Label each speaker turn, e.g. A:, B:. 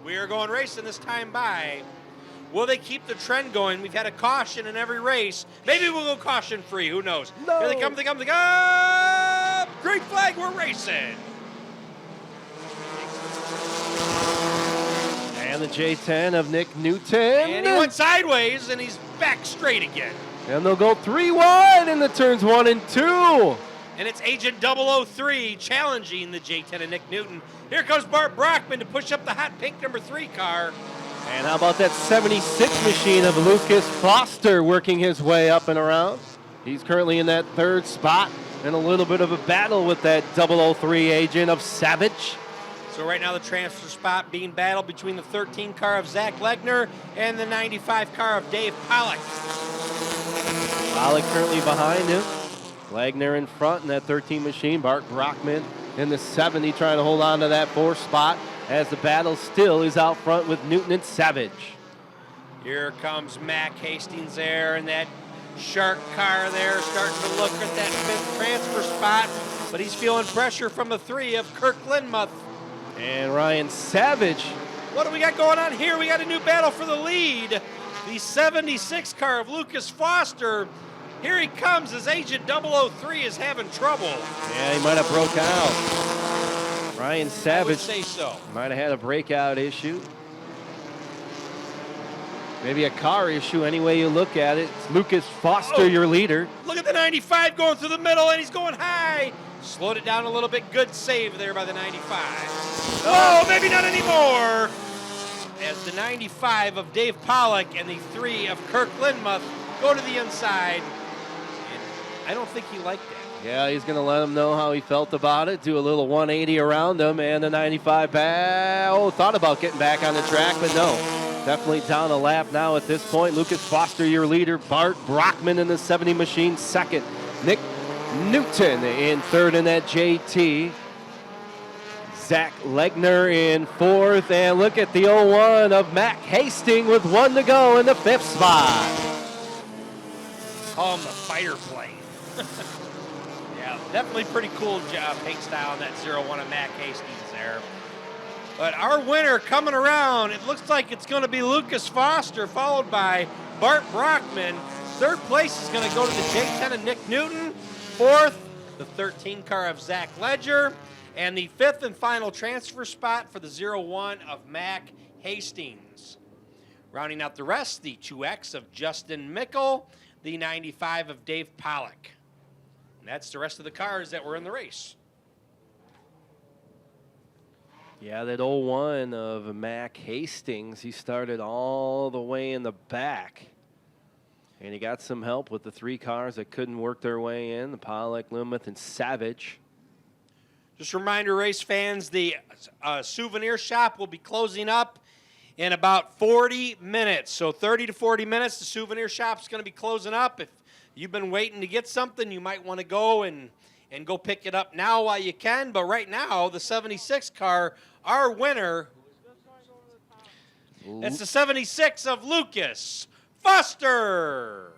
A: We are going racing this time by. Will they keep the trend going? We've had a caution in every race. Maybe we'll go caution free. Who knows?
B: No.
A: Here they come, they come, they come. Green flag, we're racing.
B: And the J10 of Nick Newton.
A: And he went sideways, and he's back straight again.
B: And they'll go 3 wide in the turns 1 and 2.
A: And it's Agent 003 challenging the J10 of Nick Newton. Here comes Bart Brockman to push up the hot pink number 3 car.
B: And how about that 76 machine of Lucas Foster working his way up and around? He's currently in that 3rd spot and a little bit of a battle with that 003 agent of Savage.
A: So right now the transfer spot being battled between the 13 car of Zach Legner and the 95 car of Dave Pollock.
B: Pollock currently behind him. Legner in front in that 13 machine. Bart Brockman in the 70 trying to hold on to that 4th spot as the battle still is out front with Newton and Savage.
A: Here comes Mac Hastings there in that shark car there, starting to look at that 5th transfer spot, but he's feeling pressure from the 3 of Kirk Lindmuth.
B: And Ryan Savage.
A: What do we got going on here? We got a new battle for the lead. The 76 car of Lucas Foster. Here he comes as Agent 003 is having trouble.
B: Yeah, he might have broke out. Ryan Savage
A: I would say so.
B: Might have had a breakout issue. Maybe a car issue, any way you look at it. It's Lucas Foster, your leader.
A: Look at the 95 going through the middle, and he's going high. Slowed it down a little bit. Good save there by the 95. Oh, maybe not anymore. As the 95 of Dave Pollock and the 3 of Kirk Lindmuth go to the inside. And I don't think he liked that.
B: Yeah, he's going to let him know how he felt about it. Do a little 180 around him, and the 95 thought about getting back on the track, but no. Definitely down a lap now at this point. Lucas Foster, your leader. Bart Brockman in the 70 machine, 2nd. Nick Newton in 3rd in that JT. Zach Legner in 4th. And look at the 01 of Mac Hastings with 1 to go in the 5th spot.
A: Call him the fighter plane. Yeah, definitely pretty cool paint style on that 01 of Mac Hastings there. But our winner coming around, it looks like it's going to be Lucas Foster, followed by Bart Brockman. 3rd place is going to go to the J10 of Nick Newton. 4th, the 13 car of Zach Ledger. And the 5th and final transfer spot for the 01 of Mac Hastings. Rounding out the rest, the 2X of Justin Mickle, the 95 of Dave Pollock. And that's the rest of the cars that were in the race.
B: Yeah, that 01 of Mac Hastings, he started all the way in the back. And he got some help with the 3 cars that couldn't work their way in, the Pollock, Lindmuth, and Savage.
A: Just a reminder, race fans, the souvenir shop will be closing up in about 40 minutes. So 30 to 40 minutes, the souvenir shop's going to be closing up. If you've been waiting to get something, you might want to go and go pick it up now while you can. But right now, the 76 car, our winner, it's the 76 of Lucas Foster.